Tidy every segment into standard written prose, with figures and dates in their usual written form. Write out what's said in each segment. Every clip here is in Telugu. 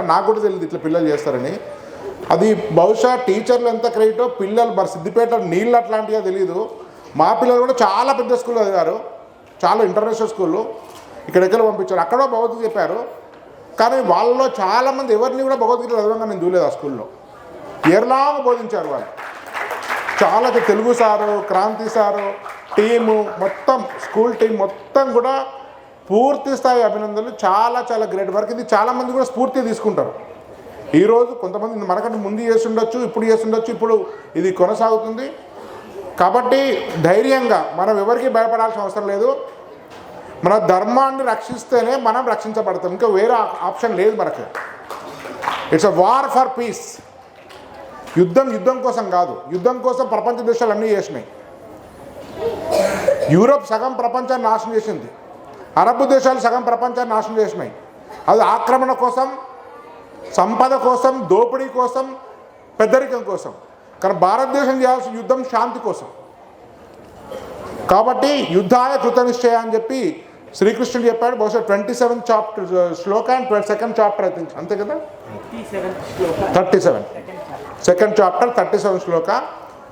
నాకు కూడా తెలియదు ఇట్లా పిల్లలు చేస్తారని. అది బహుశా టీచర్లు ఎంత క్రెడిటో పిల్లలు మరి సిద్దిపేట నీళ్ళు అట్లాంటిగా తెలియదు. మా పిల్లలు కూడా చాలా పెద్ద స్కూల్ చదివారు, చాలా ఇంటర్నేషనల్ స్కూళ్ళు, ఇక్కడెక్కడ పంపించారు, అక్కడ భగవద్గీత చెప్పారు. కానీ వాళ్ళలో చాలామంది ఎవరిని కూడా భగవద్గీత చదవంగా నేను చూడలేదు. ఆ స్కూల్లో ఎర్లాగా బోధించారు వాళ్ళు. చాలా Telugu sir, Kranti sir, team మొత్తం స్కూల్ టీం మొత్తం కూడా పూర్తి స్థాయి అభినందనలు. చాలా చాలా గ్రేట్ వర్క్ ఇది. చాలామంది కూడా స్ఫూర్తి తీసుకుంటారు. ఈరోజు కొంతమంది మనకంటే ముందు చేస్తుండొచ్చు, ఇప్పుడు చేస్తుండొచ్చు, ఇప్పుడు ఇది కొనసాగుతుంది. కాబట్టి ధైర్యంగా మనం ఎవరికి భయపడాల్సిన అవసరం లేదు. మన ధర్మాన్ని రక్షిస్తేనే మనం రక్షించబడతాం, ఇంకా వేరే ఆప్షన్ లేదు మనకు. It's a war for piece. యుద్ధం కోసం కాదు. యుద్ధం కోసం ప్రపంచ దేశాలు అన్నీ చేసినాయి. యూరోప్ సగం ప్రపంచాన్ని నాశనం చేసింది, అరబ్ దేశాలు సగం ప్రపంచాన్ని నాశనం చేసినాయి. అది ఆక్రమణ కోసం, సంపద కోసం, దోపిడీ కోసం, పెద్దరికం కోసం. కానీ భారతదేశం చేయాల్సిన యుద్ధం శాంతి కోసం. కాబట్టి యుద్ధాయ కృతనిశ్చయ అని చెప్పి శ్రీకృష్ణుడు చెప్పాడు. బహుశా 27th chapter Shloka and 22nd chapter అయితే అంతే కదా, 37 2nd చాప్టర్ 37 శ్లోక.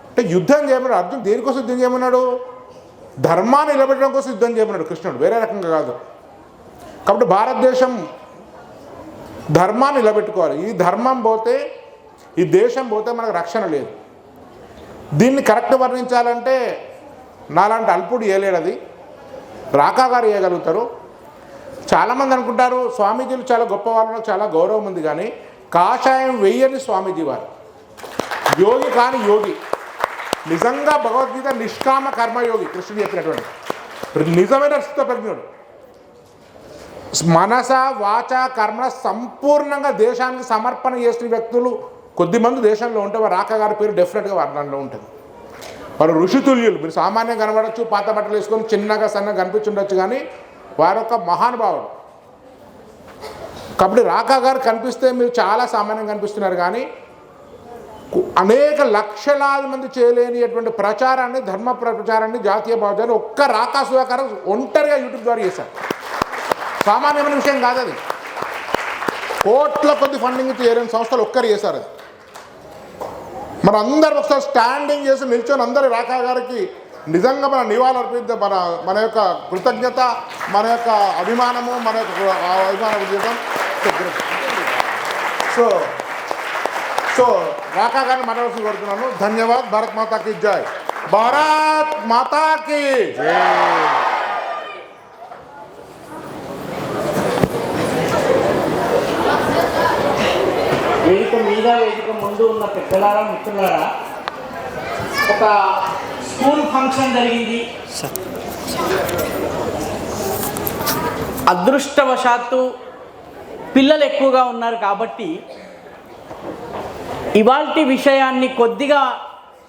అంటే యుద్ధం చేయమన్నాడు. అర్జున్ దేనికోసం యుద్ధం చేయమన్నాడు? ధర్మాన్ని నిలబెట్టడం కోసం యుద్ధం చేయమన్నాడు కృష్ణుడు, వేరే రకంగా కాదు. కాబట్టి భారతదేశం ధర్మాన్ని నిలబెట్టుకోవాలి. ఈ ధర్మం పోతే, ఈ దేశం పోతే మనకు రక్షణ లేదు. దీన్ని కరెక్ట్ వర్ణించాలంటే నాలాంటి అల్పుడు చేయలేడు, అది రాకా గారు చేయగలుగుతారు. చాలామంది అనుకుంటారు స్వామీజీలు చాలా గొప్పవాళ్ళు, చాలా గౌరవం ఉంది. కానీ కాషాయం వెయ్యని స్వామీజీ వారు, యోగి కాని యోగి, నిజంగా భగవద్గీత నిష్కామ కర్మయోగి. కృష్ణుడు చెప్పినటువంటి నిజమైన ప్రజ్ఞుడు. మనస వాచ కర్మ సంపూర్ణంగా దేశానికి సమర్పణ చేసిన వ్యక్తులు కొద్దిమంది దేశంలో ఉంటే వారు రాకా గారి పేరు డెఫినెట్గా వారి దాంట్లో ఉంటుంది. వారు ఋషితుల్యులు. మీరు సామాన్యంగా కనబడచ్చు, పాత బట్టలు వేసుకొని చిన్నగా సన్నగా కనిపించుండొచ్చు, కానీ వారు ఒక మహానుభావుడు. కాబట్టి రాకా గారు కనిపిస్తే మీరు చాలా సామాన్యంగా కనిపిస్తున్నారు. కానీ అనేక లక్షలాది మంది చేయలేనిటువంటి ప్రచారాన్ని, ధర్మ ప్రచారాన్ని, జాతీయ భావజాన్ని ఒక్క రాకా సుధాకర్ ఒంటరిగా యూట్యూబ్ ద్వారా చేశారు. సామాన్యమైన విషయం కాదు అది. కోట్ల కొద్ది ఫండింగ్ చేయలేని సంస్థలు ఒక్కరు చేశారు అది. మన అందరు ఒకసారి స్టాండింగ్ చేసి నిల్చొని అందరూ రాకా గారికి నిజంగా మన నివాళులు అర్పిద్దాం. మన యొక్క కృతజ్ఞత, మన యొక్క అభిమానము, మన యొక్క అభిమానం జీవితం. సో రాకా గారిని మాట్లాడాల్సి కోరుతున్నాను. ధన్యవాద్. భారత్ మాతాకి జై. భారత్ మాతాకి జై. వేదిక మీద, వేదిక ముందు ఉన్న పెద్దలారా, మిత్రులారా, ఒక స్కూల్ ఫంక్షన్ జరిగింది. అదృష్టవశాత్తు పిల్లలు ఎక్కువగా ఉన్నారు కాబట్టి ఇవాల్టి విషయాన్ని కొద్దిగా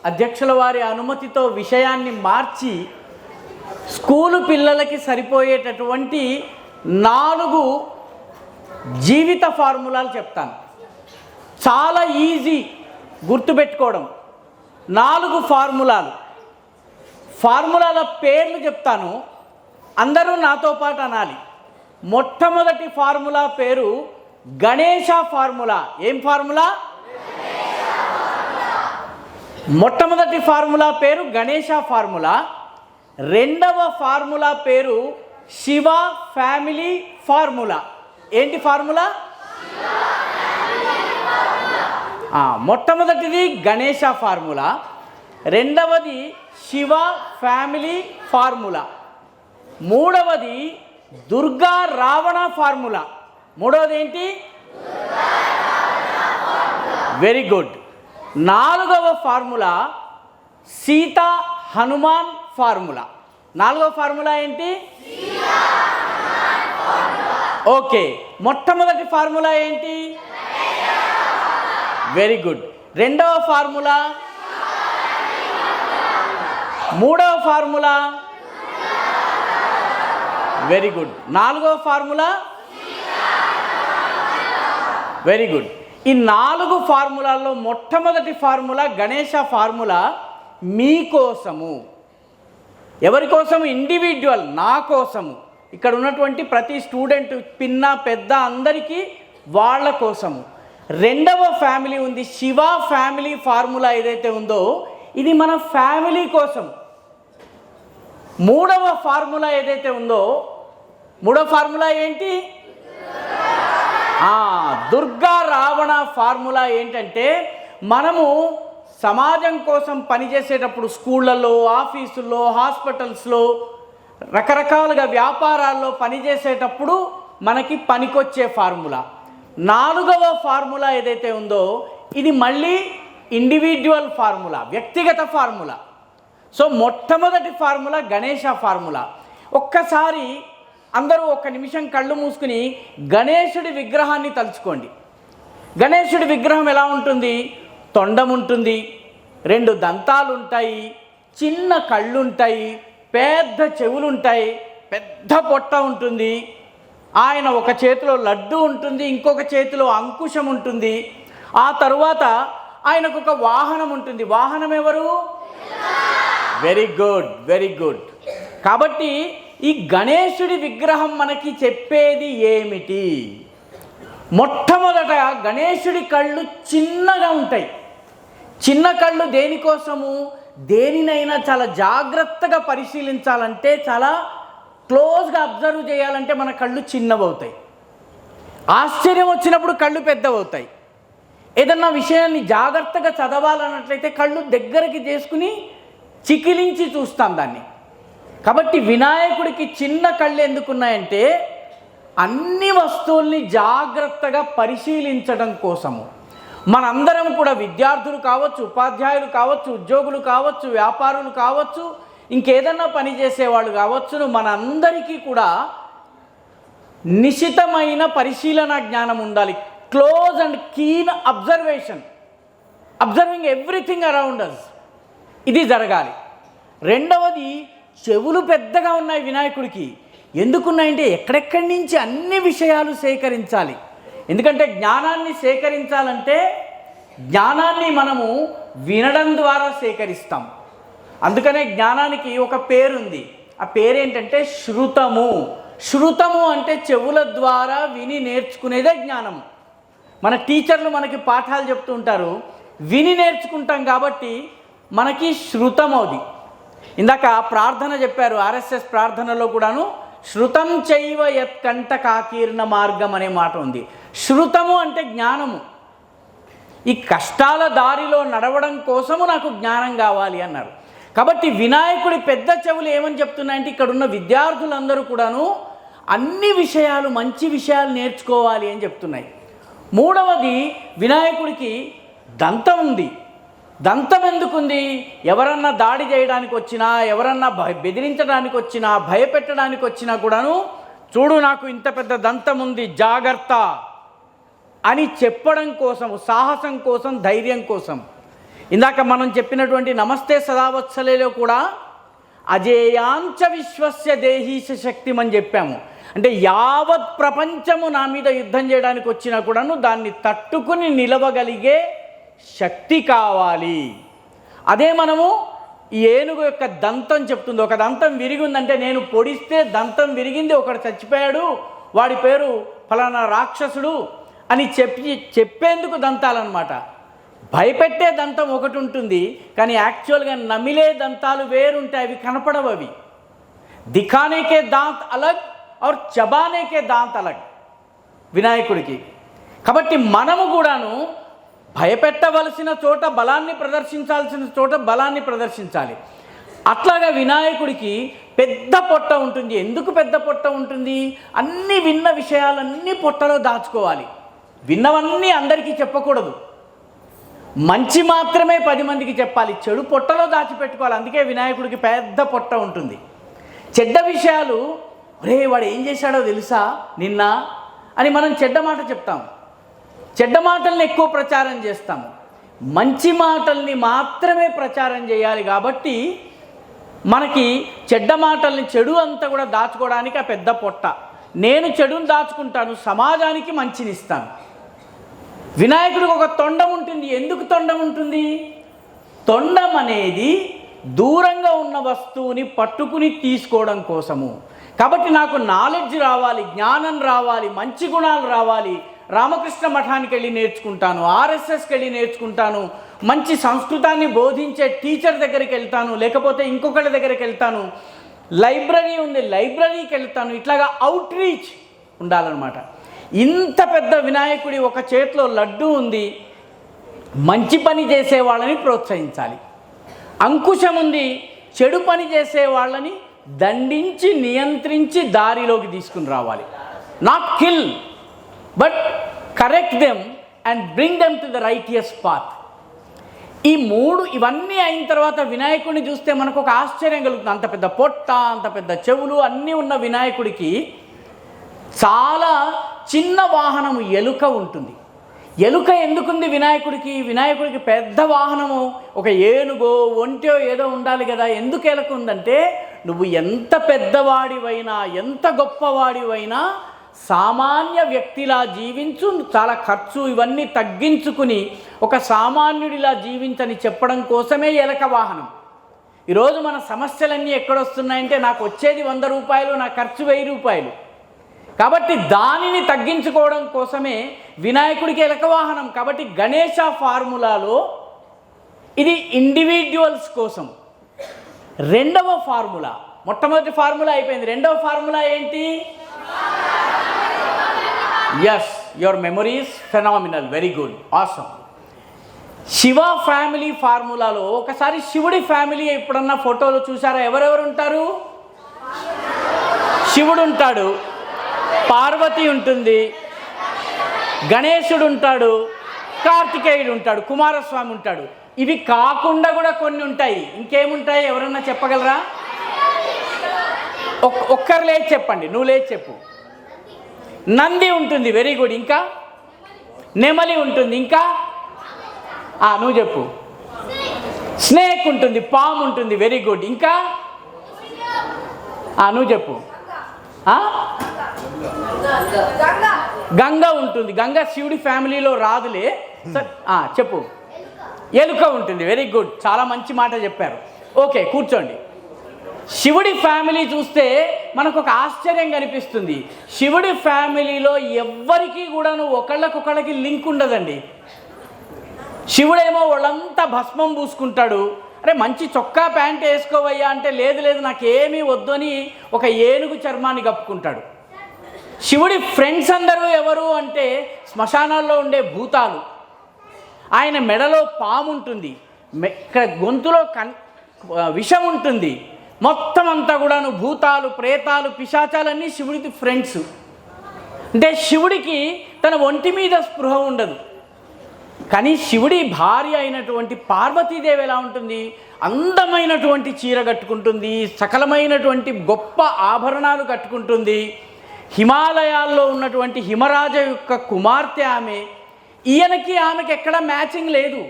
అధ్యక్షుల వారి అనుమతితో విషయాన్ని మార్చి స్కూలు పిల్లలకి సరిపోయేటటువంటి 4 జీవిత ఫార్ములాలు చెప్తాను. చాలా ఈజీ గుర్తుపెట్టుకోవడం. 4 ఫార్ములాల పేర్లు చెప్తాను, అందరూ నాతో పాటు అనాలి. మొట్టమొదటి ఫార్ములా పేరు గణేశ ఫార్ములా. ఏం ఫార్ములా? మొట్టమొదటి ఫార్ములా పేరు గణేశ ఫార్ములా. రెండవ ఫార్ములా పేరు శివ ఫ్యామిలీ ఫార్ములా. ఏంటి ఫార్ములా? మొట్టమొదటిది గణేశ ఫార్ములా, రెండవది శివ ఫ్యామిలీ ఫార్ములా, మూడవది దుర్గా రావణ ఫార్ములా. మూడవది ఏంటి? Very good. 4వ ఫార్ములా సీతా హనుమాన్ ఫార్ములా. 4వ ఫార్ములా ఏంటి? ఓకే. మొట్టమొదటి ఫార్ములా ఏంటి? Very good. రెండవ ఫార్ములా, మూడవ ఫార్ములా, వెరీ గుడ్. 4వ ఫార్ములా, వెరీ గుడ్. ఈ 4 ఫార్ములాల్లో మొట్టమొదటి ఫార్ములా గణేశ ఫార్ములా మీకోసము. ఎవరి కోసము? ఇండివిజువల్, నా కోసము. ఇక్కడ ఉన్నటువంటి ప్రతి స్టూడెంట్, పిన్న పెద్ద అందరికీ వాళ్ళ కోసము. రెండవ ఫ్యామిలీ ఉంది, శివ ఫ్యామిలీ ఫార్ములా ఏదైతే ఉందో ఇది మన ఫ్యామిలీ కోసం. మూడవ ఫార్ములా ఏదైతే ఉందో, మూడవ ఫార్ములా ఏంటి? దుర్గా రావణ ఫార్ములా ఏంటంటే, మనము సమాజం కోసం పనిచేసేటప్పుడు స్కూళ్ళల్లో, ఆఫీసుల్లో, హాస్పిటల్స్లో, రకరకాలుగా వ్యాపారాల్లో పనిచేసేటప్పుడు మనకి పనికొచ్చే ఫార్ములా. నాలుగవ ఫార్ములా ఏదైతే ఉందో ఇది మళ్ళీ ఇండివిజువల్ ఫార్ములా, వ్యక్తిగత ఫార్ములా. సో మొట్టమొదటి ఫార్ములా గణేశ ఫార్ములా. ఒక్కసారి అందరూ ఒక్క నిమిషం కళ్ళు మూసుకుని గణేశుడి విగ్రహాన్ని తలుచుకోండి. గణేశుడి విగ్రహం ఎలా ఉంటుంది? తొండం ఉంటుంది, 2 దంతాలు ఉంటాయి, చిన్న కళ్ళు ఉంటాయి, పెద్ద చెవులు ఉంటాయి, పెద్ద పొట్ట ఉంటుంది. ఆయన ఒక చేతిలో లడ్డు ఉంటుంది, ఇంకొక చేతిలో అంకుశం ఉంటుంది. ఆ తరువాత ఆయనకు ఒక వాహనం ఉంటుంది. వాహనం ఎవరు? Very good, very good. కాబట్టి ఈ గణేశుడి విగ్రహం మనకి చెప్పేది ఏమిటి? మొట్టమొదట గణేశుడి కళ్ళు చిన్నగా ఉంటాయి. చిన్న కళ్ళు దేనికోసము? దేనినైనా చాలా జాగ్రత్తగా పరిశీలించాలంటే, చాలా క్లోజ్గా అబ్జర్వ్ చేయాలంటే మన కళ్ళు చిన్నవవుతాయి. ఆశ్చర్యం వచ్చినప్పుడు కళ్ళు పెద్దవవుతాయి. ఏదన్నా విషయాన్ని జాగ్రత్తగా చదవాలన్నట్లయితే కళ్ళు దగ్గరికి చేసుకుని చికిలించి చూస్తాం దాన్ని. కాబట్టి వినాయకుడికి చిన్న కళ్ళు ఎందుకున్నాయంటే అన్ని వస్తువుల్ని జాగ్రత్తగా పరిశీలించడం కోసము. మనందరం కూడా విద్యార్థులు కావచ్చు, ఉపాధ్యాయులు కావచ్చు, ఉద్యోగులు కావచ్చు, వ్యాపారులు కావచ్చు, ఇంకేదన్నా పని చేసేవాళ్ళు కావచ్చును, మనందరికీ కూడా నిశితమైన పరిశీలన జ్ఞానం ఉండాలి. Close and keen observation, observing everything around us, ఇది జరగాలి. రెండవది, చెవులు పెద్దగా ఉన్నాయి వినాయకుడికి. ఎందుకున్నాయంటే ఎక్కడెక్కడి నుంచి అన్ని విషయాలు సేకరించాలి. ఎందుకంటే జ్ఞానాన్ని సేకరించాలంటే జ్ఞానాన్ని మనము వినడం ద్వారా సేకరిస్తాం. అందుకనే జ్ఞానానికి ఒక పేరుంది. ఆ పేరేంటంటే శృతము. శృతము అంటే చెవుల ద్వారా విని నేర్చుకునేదే జ్ఞానము. మన టీచర్లు మనకి పాఠాలు చెప్తూ ఉంటారు, విని నేర్చుకుంటాం కాబట్టి మనకి శృతమవుది. ఇందాక ప్రార్థన చెప్పారు, ఆర్ఎస్ఎస్ ప్రార్థనలో కూడాను శృతం చైవ యత్కంఠ కాకీర్ణ మార్గం అనే మాట ఉంది. శృతము అంటే జ్ఞానము. ఈ కష్టాల దారిలో నడవడం కోసము నాకు జ్ఞానం కావాలి అన్నారు. కాబట్టి వినాయకుడి పెద్ద చెవులు ఏమని చెప్తున్నాయంటే, ఇక్కడున్న విద్యార్థులందరూ కూడాను అన్ని విషయాలు, మంచి విషయాలు నేర్చుకోవాలి అని చెప్తున్నాయి. మూడవది, వినాయకుడికి దంతం ఉంది. దంతం ఎందుకుంది? ఎవరన్నా దాడి చేయడానికి వచ్చినా, ఎవరన్నా బెదిరించడానికి వచ్చినా, భయపెట్టడానికి వచ్చినా కూడాను, చూడు నాకు ఇంత పెద్ద దంతం ఉంది, జాగ్రత్త అని చెప్పడం కోసము, సాహసం కోసం, ధైర్యం కోసం. ఇందాక మనం చెప్పినటువంటి నమస్తే సదావత్సలేలో కూడా అజేయాంచ విశ్వస్య దేహీశ శక్తిమని చెప్పాము. అంటే యావత్ ప్రపంచము నా మీద యుద్ధం చేయడానికి వచ్చినా కూడాను దాన్ని తట్టుకుని నిలవగలిగే శక్తి కావాలి. అదే మనము ఈ ఏనుగు యొక్క దంతం చెప్తుంది. ఒక దంతం విరిగి ఉందంటే, నేను పొడిస్తే దంతం విరిగింది, ఒకడు చచ్చిపోయాడు, వాడి పేరు ఫలానా రాక్షసుడు అని చెప్పేందుకు దంతాలన్నమాట. భయపెట్టే దంతం ఒకటి ఉంటుంది, కానీ యాక్చువల్గా నమిలే దంతాలు వేరుంటాయి, అవి కనపడవు. అవి దిఖానేకే దాంత్ అలగ్ और చబానేకే దాంత్ అలగ్ వినాయకుడికి. కాబట్టి మనము కూడాను భయపెట్టవలసిన చోట బలాన్ని ప్రదర్శించాల్సిన చోట బలాన్ని ప్రదర్శించాలి. అట్లాగా వినాయకుడికి పెద్ద పొట్ట ఉంటుంది. ఎందుకు పెద్ద పొట్ట ఉంటుంది? అన్ని విన్న విషయాలన్నీ పొట్టలో దాచుకోవాలి. విన్నవన్నీ అందరికీ చెప్పకూడదు. మంచి మాత్రమే 10 మందికి చెప్పాలి. చెడు పొట్టలో దాచిపెట్టుకోవాలి. అందుకే వినాయకుడికి పెద్ద పొట్ట ఉంటుంది. చెడ్డ విషయాలు, రే వాడు ఏం చేశాడో తెలుసా నిన్న అని మనం చెడ్డ మాట చెప్తాం. చెడ్డ మాటల్ని ఎక్కువ ప్రచారం చేస్తాము. మంచి మాటల్ని మాత్రమే ప్రచారం చేయాలి. కాబట్టి మనకి చెడ్డ మాటల్ని, చెడు అంతా కూడా దాచుకోవడానికి ఆ పెద్ద పొట్ట. నేను చెడుని దాచుకుంటాను, సమాజానికి మంచినిస్తాను. వినాయకుడికి ఒక తొండం ఉంటుంది. ఎందుకు తొండం ఉంటుంది? తొండం అనేది దూరంగా ఉన్న వస్తువుని పట్టుకుని తీసుకోవడం కోసము. కాబట్టి నాకు నాలెడ్జ్ రావాలి, జ్ఞానం రావాలి, మంచి గుణాలు రావాలి రామకృష్ణ మఠానికి వెళ్ళి నేర్చుకుంటాను, ఆర్ఎస్ఎస్కి వెళ్ళి నేర్చుకుంటాను, మంచి సంస్కృతాన్ని బోధించే టీచర్ దగ్గరికి వెళ్తాను, లేకపోతే ఇంకొకళ్ళ దగ్గరికి వెళ్తాను, లైబ్రరీ ఉంది లైబ్రరీకి వెళ్తాను. ఇట్లాగా అవుట్ రీచ్ ఉండాలన్నమాట. ఇంత పెద్ద వినాయకుడి ఒక చేతిలో లడ్డు ఉంది, మంచి పని చేసే వాళ్ళని ప్రోత్సహించాలి. అంకుశం ఉంది, చెడు పని చేసే వాళ్ళని దండించి నియంత్రించి దారిలోకి తీసుకుని రావాలి. Not kill but correct them and bring them to the righteous path. ఈ మూడు ఇవన్నీ అయిన తర్వాత వినాయకుడిని చూస్తే మనకు ఒక ఆశ్చర్యం కలుగుతుంది. అంత పెద్ద పొట్ట, అంత పెద్ద చెవులు అన్నీ ఉన్న వినాయకుడికి చాలా చిన్న వాహనము ఎలుక ఉంటుంది. ఎలుక ఎందుకుంది వినాయకుడికి? వినాయకుడికి పెద్ద వాహనము ఒక ఏనుగో ఒంటో ఏదో ఉండాలి కదా. ఎందుకు ఎలుక ఉందంటే, నువ్వు ఎంత పెద్దవాడివైనా ఎంత గొప్పవాడివైనా సామాన్య వ్యక్తిలా జీవించు, చాలా ఖర్చు ఇవన్నీ తగ్గించుకుని ఒక సామాన్యుడిలా జీవించని చెప్పడం కోసమే ఎలక వాహనం. ఈరోజు మన సమస్యలన్నీ ఎక్కడొస్తున్నాయంటే, నాకు వచ్చేది 100 రూపాయలు, నా ఖర్చు 1000 రూపాయలు. కాబట్టి దానిని తగ్గించుకోవడం కోసమే వినాయకుడికి ఎలక వాహనం. కాబట్టి గణేశ ఫార్ములాలో ఇది ఇండివిజువల్స్ కోసం. రెండవ ఫార్ములా, మొట్టమొదటి ఫార్ములా అయిపోయింది, రెండవ ఫార్ములా ఏంటి? Yes, your memory is phenomenal, very good, awesome. Shiva family ఫార్ములాలో ఒకసారి శివుడి ఫ్యామిలీ ఎప్పుడన్నా ఫోటోలు చూసారా? ఎవరెవరు ఉంటారు? శివుడు ఉంటాడు, పార్వతి ఉంటుంది, గణేశుడు ఉంటాడు, కార్తికేయుడు ఉంటాడు, కుమారస్వామి ఉంటాడు. ఇవి కాకుండా కూడా కొన్ని ఉంటాయి. ఇంకేముంటాయి ఎవరన్నా చెప్పగలరా? ఒక్కరు లేచి చెప్పండి, నువ్వు లేచి చెప్పు. నంది ఉంటుంది, వెరీ గుడ్. ఇంకా నెమలి ఉంటుంది, ఇంకా నువ్వు చెప్పు. స్నేక్ ఉంటుంది, పాము ఉంటుంది, వెరీ గుడ్. ఇంకా నువ్వు చెప్పు. గంగ ఉంటుంది. గంగ శివుడి ఫ్యామిలీలో రాదులే, చెప్పు. ఎలుక ఉంటుంది, వెరీ గుడ్, చాలా మంచి మాట చెప్పారు. ఓకే, కూర్చోండి. శివుడి ఫ్యామిలీ చూస్తే మనకు ఒక ఆశ్చర్యం కనిపిస్తుంది. శివుడి ఫ్యామిలీలో ఎవ్వరికీ కూడాను ఒకళ్ళకొకళ్ళకి లింక్ ఉండదండి. శివుడేమో వాళ్ళంతా భస్మం పూసుకుంటాడు. అరే మంచి చొక్కా ప్యాంట్ వేసుకోవయ్యా అంటే, లేదు లేదు నాకేమీ వద్దు అని ఒక ఏనుగు చర్మాన్ని కప్పుకుంటాడు. శివుడి ఫ్రెండ్స్ అందరూ ఎవరు అంటే శ్మశానాల్లో ఉండే భూతాలు. ఆయన మెడలో పాము ఉంటుంది, ఇక్కడ గొంతులో విషం ఉంటుంది. మొత్తం అంతా కూడాను భూతాలు, ప్రేతాలు, పిశాచాలన్నీ శివుడికి ఫ్రెండ్స్. అంటే శివుడికి తన ఒంటి మీద స్పృహ ఉండదు. కానీ శివుడి భార్య అయినటువంటి పార్వతీదేవి ఎలా ఉంటుంది? అందమైనటువంటి చీర కట్టుకుంటుంది, సకలమైనటువంటి గొప్ప ఆభరణాలు కట్టుకుంటుంది. హిమాలయాల్లో ఉన్నటువంటి హిమరాజ యొక్క కుమార్తె ఆమె. ఈయనకి ఆమెకి ఎక్కడ మ్యాచింగ్ లేదు.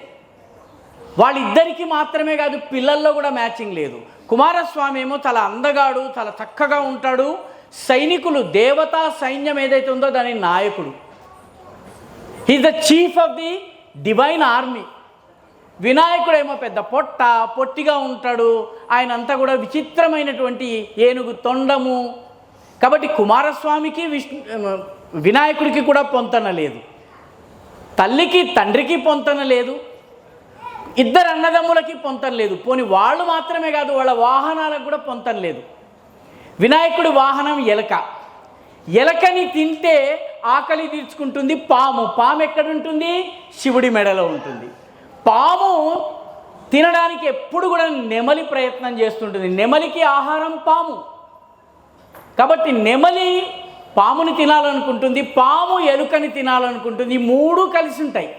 వాళ్ళిద్దరికీ మాత్రమే కాదు, పిల్లల్లో కూడా మ్యాచింగ్ లేదు. కుమారస్వామి ఏమో చాలా అందగాడు, చాలా చక్కగా ఉంటాడు. సైనికులు, దేవతా సైన్యం ఏదైతే ఉందో దాని నాయకుడు. He is the chief of the divine army. వినాయకుడేమో పెద్ద పొట్టిగా ఉంటాడు. ఆయన అంతా కూడా విచిత్రమైనటువంటి ఏనుగు తొండము. కాబట్టి కుమారస్వామికి వినాయకుడికి కూడా పొంతన లేదు. తల్లికి తండ్రికి పొంతన లేదు, ఇద్దరు అన్నదమ్ములకి పొంతన లేదు. పోని వాళ్ళు మాత్రమే కాదు, వాళ్ళ వాహనాలకు కూడా పొంతన లేదు. వినాయకుడి వాహనం ఎలక. ఎలకని తింటే ఆకలి తీర్చుకుంటుంది పాము. పాము ఎక్కడుంటుంది? శివుడి మెడలో ఉంటుంది. పాము తినడానికి ఎప్పుడు కూడా నెమలి ప్రయత్నం చేస్తుంటుంది. నెమలికి ఆహారం పాము. కాబట్టి నెమలి పాముని తినాలనుకుంటుంది, పాము ఎలుకని తినాలనుకుంటుంది. ఈ మూడు కలిసి ఉంటాయి.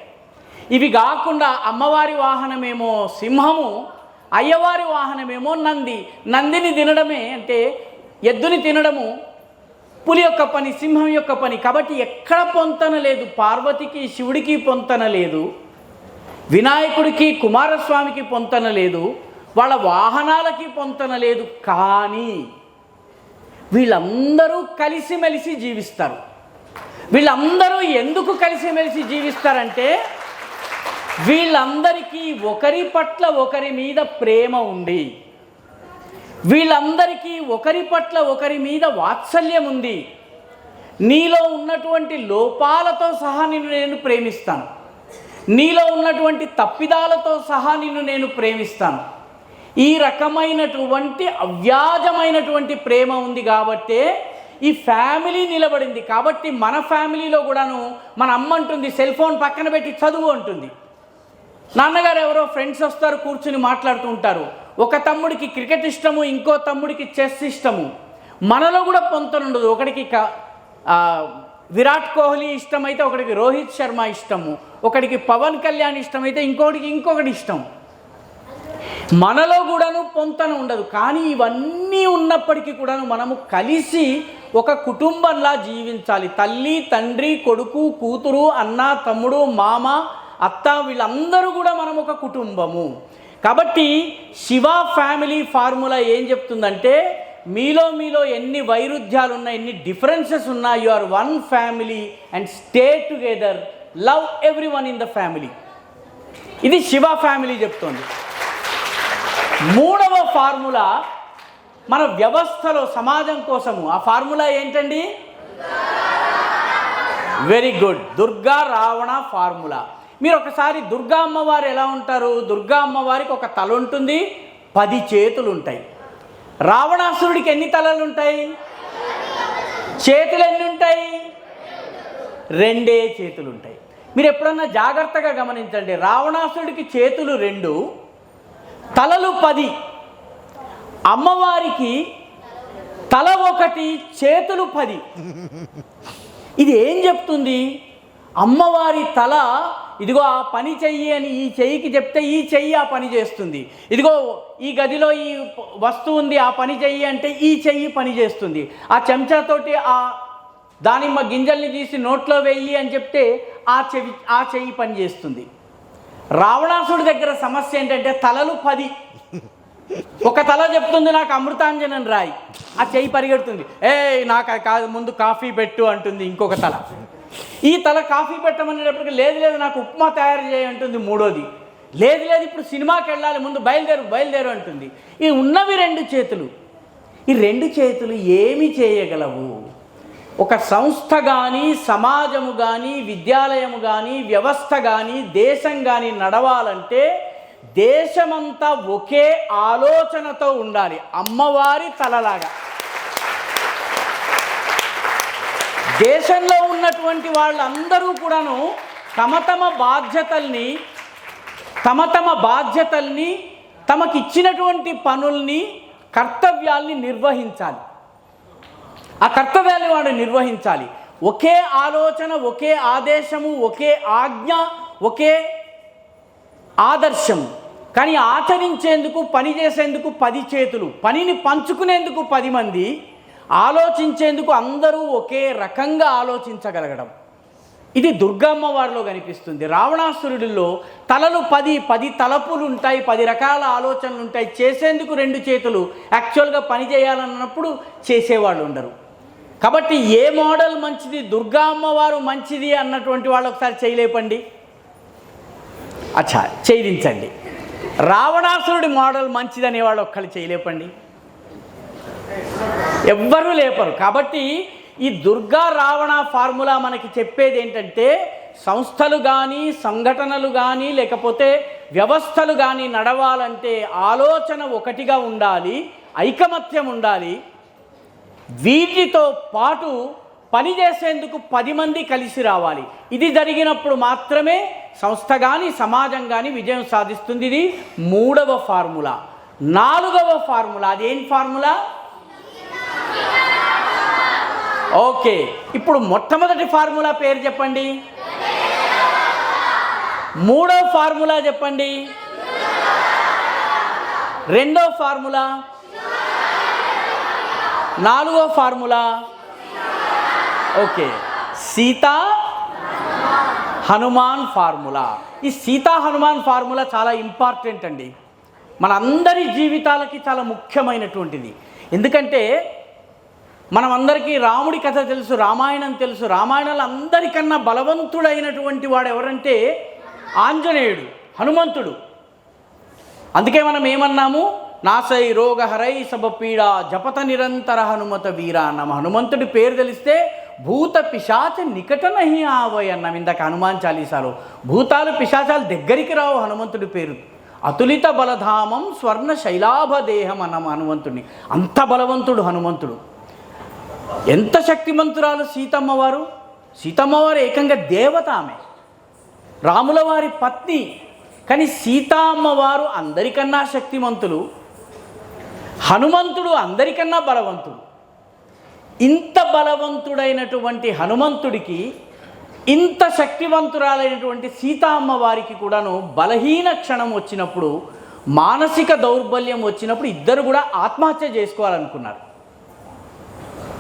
ఇవి కాకుండా అమ్మవారి వాహనమేమో సింహము, అయ్యవారి వాహనమేమో నంది. నందిని తినడమే అంటే ఎద్దుని తినడము పులి యొక్క పని, సింహం యొక్క పని. కాబట్టి ఎక్కడ పొంతన లేదు. పార్వతికి శివుడికి పొంతన లేదు, వినాయకుడికి కుమారస్వామికి పొంతన లేదు, వాళ్ళ వాహనాలకి పొంతన లేదు. కానీ వీళ్ళందరూ కలిసిమెలిసి జీవిస్తారు. వీళ్ళందరూ ఎందుకు కలిసిమెలిసి జీవిస్తారంటే, వీళ్ళందరికీ ఒకరి పట్ల ఒకరి మీద ప్రేమ ఉంది. వీళ్ళందరికీ ఒకరి పట్ల ఒకరి మీద వాత్సల్యం ఉంది. నీలో ఉన్నటువంటి లోపాలతో సహా నిన్ను నేను ప్రేమిస్తాను, నీలో ఉన్నటువంటి తప్పిదాలతో సహా నిన్ను నేను ప్రేమిస్తాను. ఈ రకమైనటువంటి అవ్యాజమైనటువంటి ప్రేమ ఉంది కాబట్టే ఈ ఫ్యామిలీ నిలబడింది. కాబట్టి మన ఫ్యామిలీలో కూడాను మన అమ్మ అంటుంది సెల్ ఫోన్ పక్కన పెట్టి చదువు అంటుంది. నాన్నగారు ఎవరో ఫ్రెండ్స్ వస్తారు, కూర్చుని మాట్లాడుతూ ఉంటారు. ఒక తమ్ముడికి క్రికెట్ ఇష్టము, ఇంకో తమ్ముడికి చెస్ ఇష్టము. మనలో కూడా పొంతనుండదు. ఒకడికి విరాట్ కోహ్లీ ఇష్టమైతే ఒకడికి రోహిత్ శర్మ ఇష్టము, ఒకడికి పవన్ కళ్యాణ్ ఇష్టమైతే ఇంకొకటి ఇష్టం. మనలో కూడాను పొంతన ఉండదు. కానీ ఇవన్నీ ఉన్నప్పటికీ కూడాను మనము కలిసి ఒక కుటుంబంలా జీవించాలి. తల్లి, తండ్రి, కొడుకు, కూతురు, అన్న, తమ్ముడు, మామ, అత్త, వీళ్ళందరూ కూడా మనం ఒక కుటుంబము. కాబట్టి శివ ఫ్యామిలీ ఫార్ములా ఏం చెప్తుందంటే మీలో ఎన్ని వైరుధ్యాలు ఉన్నా, ఎన్ని డిఫరెన్సెస్ ఉన్నా, you are one family and stay together, love every one in the family. ఇది శివ ఫ్యామిలీ చెప్తోంది. మూడవ ఫార్ములా మన వ్యవస్థలో సమాజం కోసము. ఆ ఫార్ములా ఏంటండి? Very good, Durga Ravana formula. మీరు ఒకసారి దుర్గా అమ్మవారు ఎలా ఉంటారు? దుర్గా అమ్మవారికి ఒక తల ఉంటుంది, 10 చేతులు ఉంటాయి. రావణాసురుడికి ఎన్ని తలలు ఉంటాయి? చేతులు ఎన్ని ఉంటాయి? 2 చేతులు ఉంటాయి. మీరు ఎప్పుడన్నా జాగ్రత్తగా గమనించండి. రావణాసురుడికి చేతులు 2, తలలు 10. అమ్మవారికి తల 1, చేతులు 10. ఇది ఏం చెప్తుంది? అమ్మవారి తల ఇదిగో ఆ పని చెయ్యి అని ఈ చెయ్యికి చెప్తే ఈ చెయ్యి ఆ పని చేస్తుంది. ఇదిగో ఈ గదిలో ఈ వస్తువు ఉంది, ఆ పని చెయ్యి అంటే ఈ చెయ్యి పని చేస్తుంది. ఆ చెంచాతోటి ఆ దానిమ్మ గింజల్ని తీసి నోట్లో వెయ్యి అని చెప్తే ఆ చెయ్యి పని చేస్తుంది. రావణాసుడి దగ్గర సమస్య ఏంటంటే తలలు 10. ఒక తల చెప్తుంది నాకు అమృతాంజనం రాయి, ఆ చెయ్యి పరిగెడుతుంది. నాకు కాదు, ముందు కాఫీ పెట్టు అంటుంది ఇంకొక తల. ఈ తల కాఫీ పెట్టమనేటప్పటికి లేదు నాకు ఉప్మా తయారు చేయి అంటుంది మూడోది. లేదు ఇప్పుడు సినిమాకి వెళ్ళాలి, ముందు బయలుదేరు అంటుంది. ఈ ఉన్నవి 2 చేతులు. ఈ 2 చేతులు ఏమి చేయగలవు? ఒక సంస్థ కానీ, సమాజము కానీ, విద్యాలయము కానీ, వ్యవస్థ కానీ, దేశం కానీ నడవాలంటే దేశమంతా ఒకే ఆలోచనతో ఉండాలి, అమ్మవారి తలలాగా. దేశంలో ఉన్నటువంటి వాళ్ళందరూ కూడాను తమ బాధ్యతల్ని తమకిచ్చినటువంటి పనుల్ని, కర్తవ్యాల్ని నిర్వహించాలి. ఆ కర్తవ్యాన్ని వాడు నిర్వహించాలి. ఒకే ఆలోచన, ఒకే ఆదేశము, ఒకే ఆజ్ఞ, ఒకే ఆదర్శము. కానీ ఆచరించేందుకు, పని చేసేందుకు 10 చేతులు, పనిని పంచుకునేందుకు 10 మంది, ఆలోచించేందుకు అందరూ ఒకే రకంగా ఆలోచించగలగడం. ఇది దుర్గమ్మ వారిలో కనిపిస్తుంది. రావణాసురుడిలో తలలు 10 తలపులు ఉంటాయి, 10 రకాల ఆలోచనలు ఉంటాయి. చేసేందుకు 2 చేతులు, యాక్చువల్గా పని చేయాలన్నప్పుడు చేసేవాళ్ళు ఉండరు. కాబట్టి ఏ మోడల్ మంచిది, దుర్గా అమ్మవారు మంచిది అన్నటువంటి వాళ్ళు ఒకసారి చేయలేపండి. అచ్చా, చేయించండి. రావణాసురుడి మోడల్ మంచిది అనేవాళ్ళు ఒక్కళ్ళు చేయలేపండి. ఎవ్వరూ లేపరు. కాబట్టి ఈ దుర్గా రావణ ఫార్ములా మనకి చెప్పేది ఏంటంటే సంస్థలు కానీ, సంఘటనలు కానీ, లేకపోతే వ్యవస్థలు కానీ నడవాలంటే ఆలోచన ఒకటిగా ఉండాలి, ఐకమత్యం ఉండాలి. వీటితో పాటు పనిచేసేందుకు 10 మంది కలిసి రావాలి. ఇది జరిగినప్పుడు మాత్రమే సంస్థ కానీ, సమాజం కానీ విజయం సాధిస్తుంది. ఇది 3వ ఫార్ములా. 4వ ఫార్ములా, అదేం ఫార్ములా? ఓకే, ఇప్పుడు మొట్టమొదటి ఫార్ములా పేరు చెప్పండి. 3వ ఫార్ములా చెప్పండి. 2వ ఫార్ములా, 4వ formula. Okay, Sita Hanuman formula. ఈ సీతా హనుమాన్ ఫార్ములా చాలా ఇంపార్టెంట్ అండి, మనందరి జీవితాలకి చాలా ముఖ్యమైనటువంటిది. ఎందుకంటే మనమందరికీ రాముడి కథ తెలుసు, రామాయణం తెలుసు. రామాయణంలో అందరికన్నా బలవంతుడైనటువంటి వాడు ఎవరంటే ఆంజనేయుడు, హనుమంతుడు. అందుకే మనం ఏమన్నాము? నాసై రోగహరై సబపీడ జపత నిరంతర హనుమత వీర అన్నాము. హనుమంతుడి పేరు తెలిస్తే భూత పిశాచ నికట నహి ఆవయ్ అన్నాం ఇందాక హనుమాన్ చాలీసాలో. భూతాలు పిశాచాలు దగ్గరికి రావు హనుమంతుడి పేరు. అతులిత బలధామం స్వర్ణ శైలాభదేహం అన్నాం హనుమంతుడిని. అంత బలవంతుడు హనుమంతుడు. ఎంత శక్తిమంతురాలు సీతమ్మవారు. సీతమ్మవారు ఏకంగా దేవత, ఆమె రాముల వారి పత్ని. కానీ సీతా అమ్మవారు అందరికన్నా శక్తిమంతులు, హనుమంతుడు అందరికన్నా బలవంతుడు. ఇంత బలవంతుడైనటువంటి హనుమంతుడికి, ఇంత శక్తివంతురాలైనటువంటి సీతా అమ్మవారికి కూడాను బలహీన క్షణం వచ్చినప్పుడు, మానసిక దౌర్బల్యం వచ్చినప్పుడు ఇద్దరు కూడా ఆత్మహత్య చేసుకోవాలనుకున్నారు.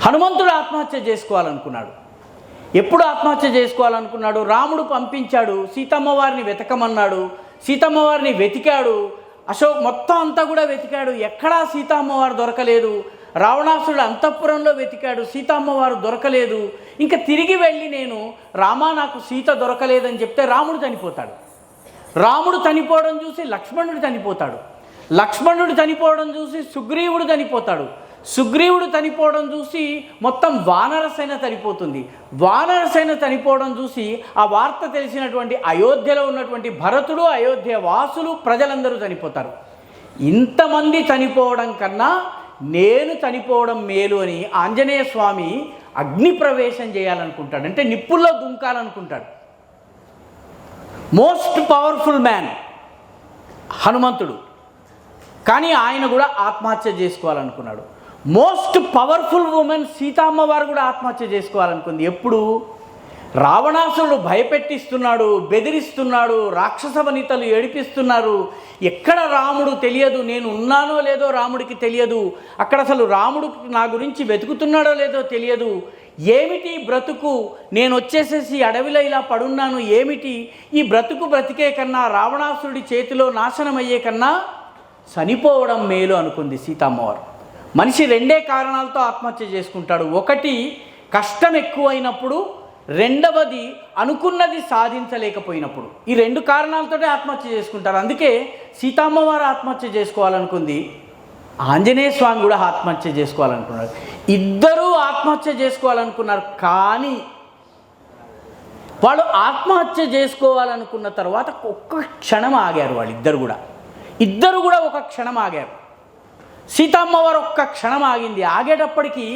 హనుమంతుడు ఆత్మహత్య చేసుకోవాలనుకున్నాడు. ఎప్పుడు ఆత్మహత్య చేసుకోవాలనుకున్నాడు? రాముడు పంపించాడు, సీతమ్మవారిని వెతకమన్నాడు. సీతమ్మవారిని వెతికాడు, అశోక్ మొత్తం అంతా కూడా వెతికాడు, ఎక్కడా సీతమ్మవారు దొరకలేదు. రావణాసురుడు అంతఃపురంలో వెతికాడు, సీతమ్మవారు దొరకలేదు. ఇంకా తిరిగి వెళ్ళి నేను రామా నాకు సీత దొరకలేదని చెప్తే రాముడు చనిపోతాడు. రాముడు చనిపోవడం చూసి లక్ష్మణుడు చనిపోతాడు. లక్ష్మణుడు చనిపోవడం చూసి సుగ్రీవుడు చనిపోతాడు. సుగ్రీవుడు చనిపోవడం చూసి మొత్తం వానరసేన చనిపోతుంది. వానరసేన చనిపోవడం చూసి ఆ వార్త తెలిసినటువంటి అయోధ్యలో ఉన్నటువంటి భరతుడు, అయోధ్య వాసులు, ప్రజలందరూ చనిపోతారు. ఇంతమంది చనిపోవడం కన్నా నేను చనిపోవడం మేలు అని ఆంజనేయ స్వామి అగ్ని ప్రవేశం చేయాలనుకుంటాడు. అంటే నిప్పుల్లో దుంకాలనుకుంటాడు. మోస్ట్ పవర్ఫుల్ మ్యాన్ హనుమంతుడు, కానీ ఆయన కూడా ఆత్మహత్య చేసుకోవాలనుకున్నాడు. మోస్ట్ పవర్ఫుల్ ఉమెన్ సీతమ్మవారు కూడా ఆత్మహత్య చేసుకోవాలనుకుంది. ఎప్పుడు? రావణాసురుడు భయపెట్టిస్తున్నాడు, బెదిరిస్తున్నాడు, రాక్షస వనితలు ఏడిపిస్తున్నారు. ఎక్కడ రాముడు తెలియదు, నేను ఉన్నానో లేదో రాముడికి తెలియదు, అక్కడ అసలు రాముడు నా గురించి వెతుకుతున్నాడో లేదో తెలియదు. ఏమిటి బ్రతుకు, నేను వచ్చేసేసి అడవిలో ఇలా పడున్నాను, ఏమిటి ఈ బ్రతుకు? బ్రతికే కన్నా రావణాసురుడి చేతిలో నాశనం అయ్యే కన్నా చనిపోవడం మేలు అనుకుంది సీతమ్మవారు. మనిషి రెండే కారణాలతో ఆత్మహత్య చేసుకుంటాడు. ఒకటి కష్టం ఎక్కువైనప్పుడు, రెండవది అనుకున్నది సాధించలేకపోయినప్పుడు. ఈ రెండు కారణాలతోనే ఆత్మహత్య చేసుకుంటారు. అందుకే సీతమ్మవారు ఆత్మహత్య చేసుకోవాలనుకుంది, ఆంజనేయ స్వామి కూడా ఆత్మహత్య చేసుకోవాలనుకున్నారు. ఇద్దరూ ఆత్మహత్య చేసుకోవాలనుకున్నారు. కానీ వాళ్ళు ఆత్మహత్య చేసుకోవాలనుకున్న తర్వాత ఒక్క క్షణం ఆగారు. ఇద్దరు కూడా ఒక క్షణం ఆగారు. సీతమ్మవారు ఒక్క క్షణం ఆగింది. ఆగేటప్పటికీ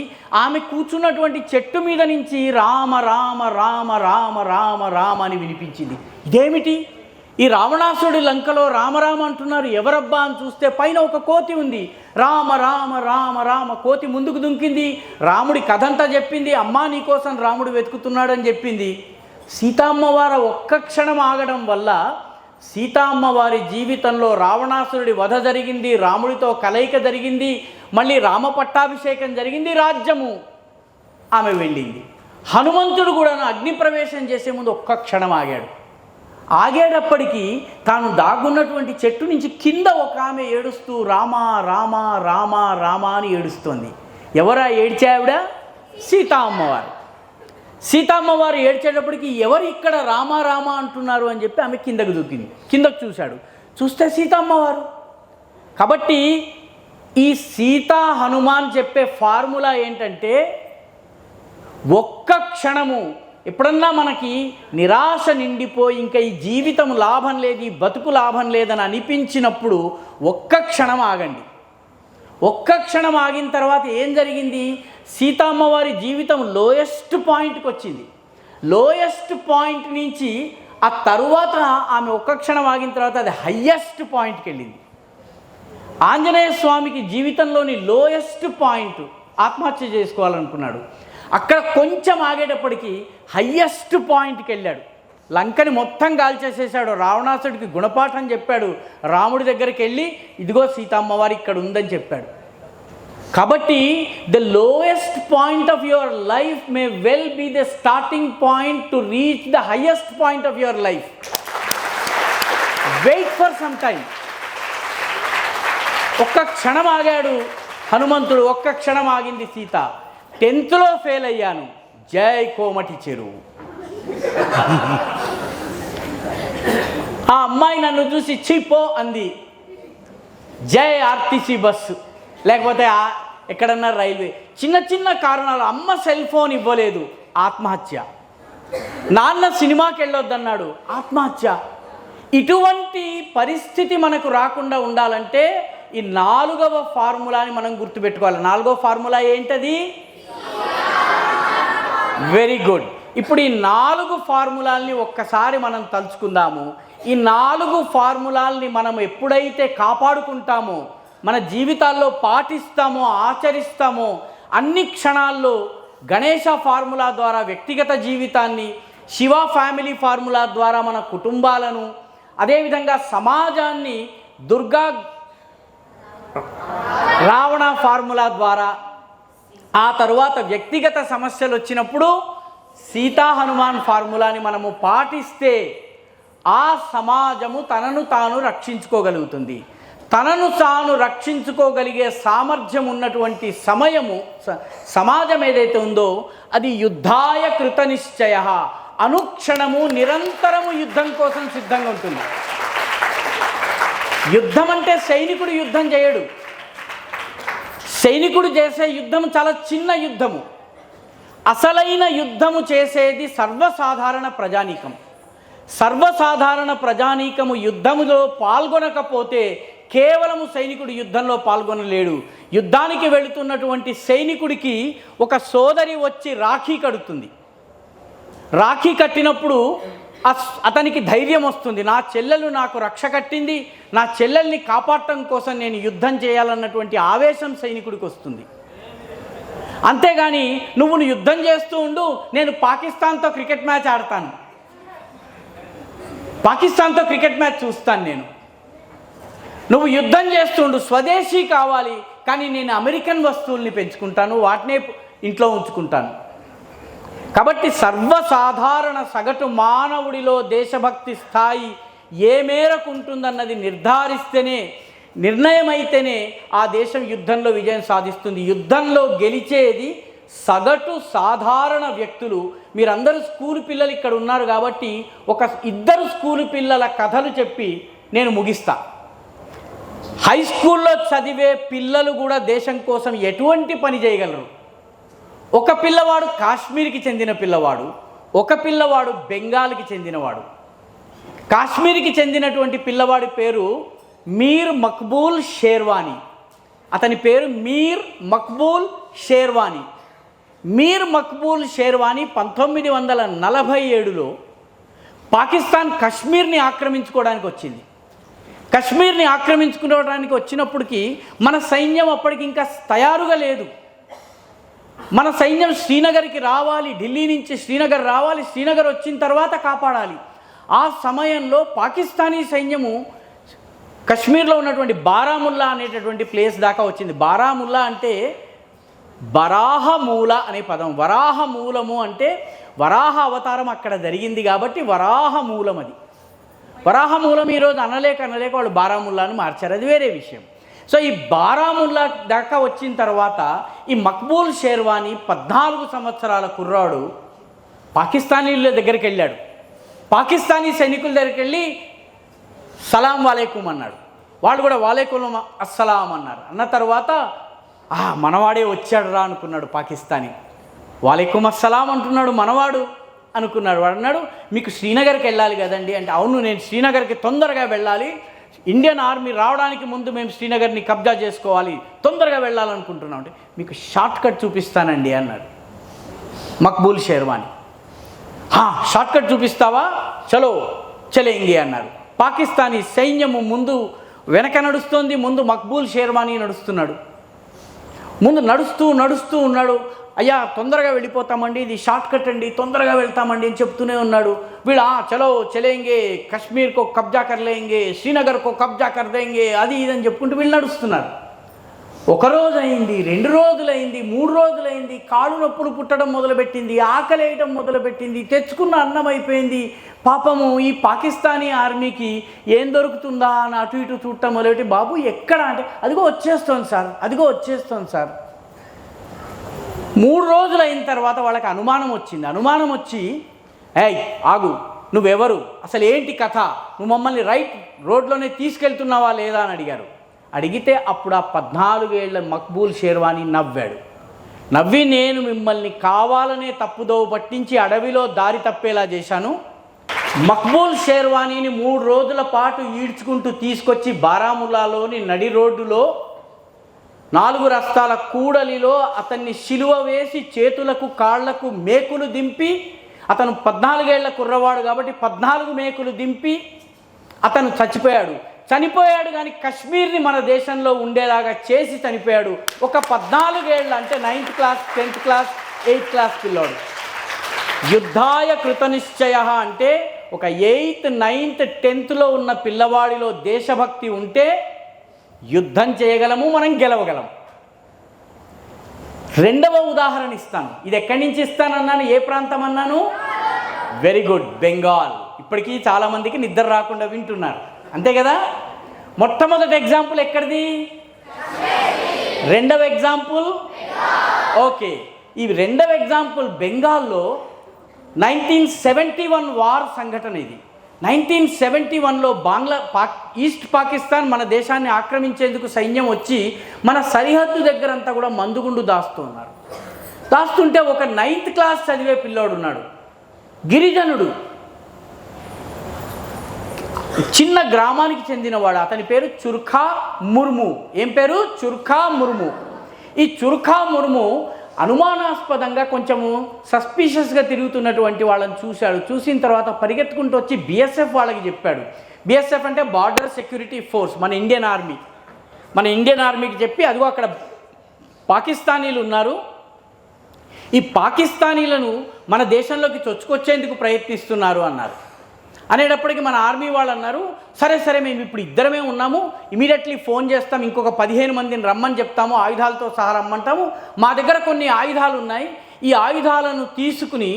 ఆమె కూర్చున్నటువంటి చెట్టు మీద నుంచి రామ రామ రామ రామ రామ రామ అని వినిపించింది. ఇదేమిటి? ఈ రావణాసురుడి లంకలో రామరామ అంటున్నారు, ఎవరబ్బా అని చూస్తే పైన ఒక కోతి ఉంది. రామ రామ రామ రామ. కోతి ముందుకు దుంకింది, రాముడి కథంతా చెప్పింది. అమ్మా నీకోసం రాముడు వెతుకుతున్నాడని చెప్పింది. సీతమ్మవారు ఒక్క క్షణం ఆగడం వల్ల సీతమ్మవారి జీవితంలో రావణాసురుడి వధ జరిగింది, రాముడితో కలయిక జరిగింది, మళ్ళీ రామ పట్టాభిషేకం జరిగింది, రాజ్యము ఆమె వెళ్ళింది. హనుమంతుడు కూడా అగ్ని ప్రవేశం చేసే ముందు ఒక్క క్షణం ఆగాడు. ఆగేటప్పటికీ తాను దాగున్నటువంటి చెట్టు నుంచి కింద ఒక ఆమె ఏడుస్తూ రామ రామ రామ రామ అని ఏడుస్తోంది. ఎవరా ఏడ్చావిడ? సీతమ్మవారు. సీతమ్మవారు ఏడ్చేటప్పటికి ఎవరు ఇక్కడ రామ రామ అంటున్నారు అని చెప్పి ఆమె కిందకు దూకింది. కిందకు చూస్తే సీతమ్మవారు. కాబట్టి ఈ సీతా హనుమాన్ చెప్పే ఫార్ములా ఏంటంటే, ఒక్క క్షణము ఎప్పుడన్నా మనకి నిరాశ నిండిపోయి ఇంకా ఈ జీవితం లాభం లేదు, ఈ బతుకు లాభం లేదని అనిపించినప్పుడు ఒక్క క్షణం ఆగండి. ఒక్క క్షణం ఆగిన తర్వాత ఏం జరిగింది? సీతమ్మవారి జీవితం లోయెస్ట్ పాయింట్కి వచ్చింది. లోయెస్ట్ పాయింట్ నుంచి ఆ తరువాత ఆమె ఒక్క క్షణం ఆగిన తర్వాత అది హయ్యెస్ట్ పాయింట్కి వెళ్ళింది. ఆంజనేయ స్వామికి జీవితంలోని లోయెస్ట్ పాయింట్ ఆత్మహత్య చేసుకోవాలనుకున్నాడు. అక్కడ కొంచెం ఆగేటప్పటికి హయ్యెస్ట్ పాయింట్కి వెళ్ళాడు. లంకని మొత్తం కాల్చేసేసాడు. రావణాసుడికి గుణపాఠం చెప్పాడు. రాముడి దగ్గరికి వెళ్ళి ఇదిగో సీతమ్మవారి ఇక్కడ ఉందని చెప్పాడు. కాబట్టి the lowest point of your life may well be the starting point to reach the highest point of your life. Wait for some time. ఒక్క క్షణం ఆగాడు హనుమంతుడు, ఒక్క క్షణం ఆగింది సీత. 10th ఫెయిల్ అయ్యాను, జై కోమటి చెరువు. ఆ అమ్మాయి నన్ను చూసి చీపో అంది, జై ఆర్టీసీ బస్సు, లేకపోతే ఎక్కడన్నా రైల్వే. చిన్న చిన్న కారణాలు. అమ్మ సెల్ ఫోన్ ఇవ్వలేదు, ఆత్మహత్య. నాన్న సినిమాకి వెళ్ళొద్దన్నాడు, ఆత్మహత్య. ఇటువంటి పరిస్థితి మనకు రాకుండా ఉండాలంటే ఈ 4వ ఫార్ములాని మనం గుర్తుపెట్టుకోవాలి. 4వ ఫార్ములా ఏంటది? Very good. ఇప్పుడు ఈ 4 ఫార్ములాల్ని ఒక్కసారి మనం తలుచుకుందాము. ఈ 4 ఫార్ములాల్ని మనం ఎప్పుడైతే కాపాడుకుంటామో, మన జీవితాల్లో పాటిస్తామో, ఆచరిస్తామో, అన్ని క్షణాల్లో గణేశ ఫార్ములా ద్వారా వ్యక్తిగత జీవితాన్ని, శివ ఫ్యామిలీ ఫార్ములా ద్వారా మన కుటుంబాలను, అదేవిధంగా సమాజాన్ని దుర్గా రావణ ఫార్ములా ద్వారా, ఆ తరువాత వ్యక్తిగత సమస్యలు వచ్చినప్పుడు సీతా హనుమాన్ ఫార్ములాని మనము పాటిస్తే ఆ సమాజము తనను తాను రక్షించుకోగలుగుతుంది. తనను తాను రక్షించుకోగలిగే సామర్థ్యం ఉన్నటువంటి సమాజం ఏదైతే ఉందో అది యుద్ధాయ కృతనిశ్చయ, అనుక్షణము నిరంతరము యుద్ధం కోసం సిద్ధంగా ఉంటుంది. యుద్ధం అంటే సైనికుడు యుద్ధం చేయడు. సైనికుడు చేసే యుద్ధం చాలా చిన్న యుద్ధము. అసలైన యుద్ధము చేసేది సర్వసాధారణ ప్రజానీకం. సర్వసాధారణ ప్రజానీకము యుద్ధములో పాల్గొనకపోతే కేవలము సైనికుడు యుద్ధంలో పాల్గొనలేడు. యుద్ధానికి వెళుతున్నటువంటి సైనికుడికి ఒక సోదరి వచ్చి రాఖీ కడుతుంది. రాఖీ కట్టినప్పుడు అతనికి ధైర్యం వస్తుంది. నా చెల్లెలు నాకు రక్ష కట్టింది, నా చెల్లెల్ని కాపాడటం కోసం నేను యుద్ధం చేయాలన్నటువంటి ఆవేశం సైనికుడికి వస్తుంది. అంతేగాని నువ్వు యుద్ధం చేస్తూ ఉండు, నేను పాకిస్తాన్తో క్రికెట్ మ్యాచ్ ఆడతాను, పాకిస్తాన్తో క్రికెట్ మ్యాచ్ చూస్తాను, నువ్వు యుద్ధం చేస్తుండు, స్వదేశీ కావాలి, కానీ నేను అమెరికన్ వస్తువుల్ని పెంచుకుంటాను, వాటినే ఇంట్లో ఉంచుకుంటాను. కాబట్టి సర్వసాధారణ సగటు మానవుడిలో దేశభక్తి స్థాయి ఏ మేరకు ఉంటుందన్నది నిర్ణయమైతేనే ఆ దేశం యుద్ధంలో విజయం సాధిస్తుంది. యుద్ధంలో గెలిచేది సగటు సాధారణ వ్యక్తులు. మీరందరూ స్కూల్ పిల్లలు ఇక్కడ ఉన్నారు కాబట్టి ఒక 2 స్కూల్ పిల్లల కథలు చెప్పి నేను ముగిస్తా. హై స్కూల్లో చదివే పిల్లలు కూడా దేశం కోసం ఎటువంటి పని చేయగలరు. ఒక పిల్లవాడు కాశ్మీర్కి చెందిన పిల్లవాడు, ఒక పిల్లవాడు బెంగాల్కి చెందినవాడు. కాశ్మీర్కి చెందినటువంటి పిల్లవాడి పేరు మీర్ మక్బూల్ షేర్వానీ. అతని పేరు మీర్ మక్బూల్ షేర్వానీ. మీర్ మక్బూల్ షేర్వానీ 1947లో పాకిస్తాన్ కశ్మీర్ని ఆక్రమించుకోవడానికి వచ్చింది. కశ్మీర్ని ఆక్రమించుకోవడానికి వచ్చినప్పటికీ మన సైన్యం అప్పటికి ఇంకా తయారుగా లేదు. మన సైన్యం శ్రీనగర్కి రావాలి, ఢిల్లీ నుంచి శ్రీనగర్ రావాలి, శ్రీనగర్ వచ్చిన తర్వాత కాపాడాలి. ఆ సమయంలో పాకిస్తానీ సైన్యము కశ్మీర్లో ఉన్నటువంటి బారాముల్లా అనేటటువంటి ప్లేస్ దాకా వచ్చింది. బారాముల్లా అంటే వరాహమూల అనే పదం. వరాహమూలము అంటే వరాహ అవతారం అక్కడ జరిగింది కాబట్టి వరాహమూలం. అది వరాహమూలం ఈరోజు అనలేక వాళ్ళు బారాముల్లా అని మార్చారు, అది వేరే విషయం. సో ఈ బారాముల్లా దాకా వచ్చిన తర్వాత ఈ మక్బూల్ షేర్వానీ 14 సంవత్సరాల కుర్రాడు పాకిస్తానీల దగ్గరికి వెళ్ళాడు. పాకిస్తానీ సైనికుల దగ్గరికి వెళ్ళి సలాం వాలేకుం అన్నాడు. వాళ్ళు కూడా వాలేకుం అస్సలాం అన్నారు. అన్న తర్వాత మనవాడే వచ్చాడు రా అనుకున్నాడు పాకిస్తానీ. వాలేకుం అస్సలాం అంటున్నాడు మనవాడు అనుకున్నాడు. వాడు అన్నాడు, మీకు శ్రీనగర్కి వెళ్ళాలి కదండి అంటే, అవును నేను శ్రీనగర్కి తొందరగా వెళ్ళాలి, ఇండియన్ ఆర్మీ రావడానికి ముందు మేము శ్రీనగర్ని కబ్జా చేసుకోవాలి, తొందరగా వెళ్ళాలనుకుంటున్నాం అంటే, మీకు షార్ట్ కట్ చూపిస్తానండి అన్నాడు మక్బూల్ షేర్వానీ. షార్ట్ కట్ చూపిస్తావా, చలో చలేంగి అన్నాడు. పాకిస్తానీ సైన్యము ముందు వెనక నడుస్తోంది, ముందు మక్బూల్ షేర్వానీ నడుస్తున్నాడు. ముందు నడుస్తూ ఉన్నాడు. అయ్యా తొందరగా వెళ్ళిపోతామండి, ఇది షార్ట్ కట్ అండి, తొందరగా వెళ్తామండి అని చెప్తూనే ఉన్నాడు. వీళ్ళు చలో చలేంగే, కశ్మీర్కో కబ్జా కర్లేంగే, శ్రీనగర్కో కబ్జా కర్దేంగే, అది ఇదని చెప్పుకుంటూ వీళ్ళు నడుస్తున్నారు. 1 రోజు అయింది, 2 రోజులైంది, 3 రోజులైంది. కాళ్ళు నొప్పులు పుట్టడం మొదలుపెట్టింది, ఆకలి వేయటం మొదలుపెట్టింది, తెచ్చుకున్న అన్నం అయిపోయింది. పాపము ఈ పాకిస్తానీ ఆర్మీకి ఏం దొరుకుతుందా అని అటు ఇటు చూడటం మొదలుపెట్టి, బాబు ఎక్కడ అంటే, అదిగో వచ్చేస్తోంది సార్. 3 రోజులు అయిన తర్వాత వాళ్ళకి అనుమానం వచ్చి ఏయ్ ఆగు, నువ్వెవరు, అసలు ఏంటి కథ, నువ్వు మమ్మల్ని రైట్ రోడ్లోనే తీసుకెళ్తున్నావా లేదా అని అడిగారు. అడిగితే అప్పుడు ఆ 14 ఏళ్ల మక్బూల్ షేర్వానీ నవ్వాడు. నవ్వి నేను మిమ్మల్ని కావాలనే తప్పుదోవ పట్టించి అడవిలో దారి తప్పేలా చేశాను. మక్బూల్ షేర్వానీని 3 రోజుల పాటు ఈడ్చుకుంటూ తీసుకొచ్చి బారాముల్లాలోని నడి రోడ్డులో 4 రస్తాల కూడలిలో అతన్ని శిలువ వేసి చేతులకు కాళ్లకు మేకులు దింపి, అతను 14 ఏళ్ల కుర్రవాడు కాబట్టి 14 మేకులు దింపి అతను చనిపోయాడు కానీ కశ్మీర్ని మన దేశంలో ఉండేలాగా చేసి చనిపోయాడు. ఒక 14 ఏళ్ళ అంటే 9th class 10th class 8th class పిల్లోడు. యుద్ధాయ కృతనిశ్చయ అంటే ఒక 8th 9th 10thలో ఉన్న పిల్లవాడిలో దేశభక్తి ఉంటే యుద్ధం చేయగలము, మనం గెలవగలం. రెండవ ఉదాహరణ ఇస్తాను. ఇది ఎక్కడి నుంచి ఇస్తానన్నాను, ఏ ప్రాంతం అన్నాను? Very good, Bengal. ఇప్పటికీ చాలామందికి నిద్ర రాకుండా వింటున్నారు, అంతే కదా. మొట్టమొదటి ఎగ్జాంపుల్ ఎక్కడిది? రెండవ ఎగ్జాంపుల్ ఓకే. ఈ రెండవ ఎగ్జాంపుల్ బెంగాల్లో 1971 వార్ సంఘటన ఇది. 1971లో ఈస్ట్ పాకిస్తాన్ మన దేశాన్ని ఆక్రమించేందుకు సైన్యం వచ్చి మన సరిహద్దు దగ్గర అంతా కూడా మందుగుండు దాస్తుంటే ఒక 9th క్లాస్ చదివే పిల్లోడు ఉన్నాడు, గిరిజనుడు, చిన్న గ్రామానికి చెందినవాడు. అతని పేరు చుర్ఖా ముర్ము. ఏం పేరు? చుర్ఖా ముర్ము. ఈ చుర్ఖా ముర్ము అనుమానాస్పదంగా కొంచెము సస్పీషియస్గా తిరుగుతున్నటువంటి వాళ్ళని చూసిన తర్వాత పరిగెత్తుకుంటూ వచ్చి బిఎస్ఎఫ్ వాళ్ళకి చెప్పాడు. బిఎస్ఎఫ్ అంటే బార్డర్ సెక్యూరిటీ ఫోర్స్, మన ఇండియన్ ఆర్మీకి చెప్పి, అదిగో అక్కడ పాకిస్తానీలు ఉన్నారు, ఈ పాకిస్తానీలను మన దేశంలోకి చొచ్చుకొచ్చేందుకు ప్రయత్నిస్తున్నారు అన్నారు. అనేటప్పటికి మన ఆర్మీ వాళ్ళు అన్నారు, సరే మేము ఇప్పుడు ఇద్దరమే ఉన్నాము, ఇమీడియట్లీ ఫోన్ చేస్తాం, ఇంకొక 15 మందిని రమ్మని చెప్తాము, ఆయుధాలతో సహా రమ్మంటాము, మా దగ్గర కొన్ని ఆయుధాలు ఉన్నాయి, ఈ ఆయుధాలను తీసుకుని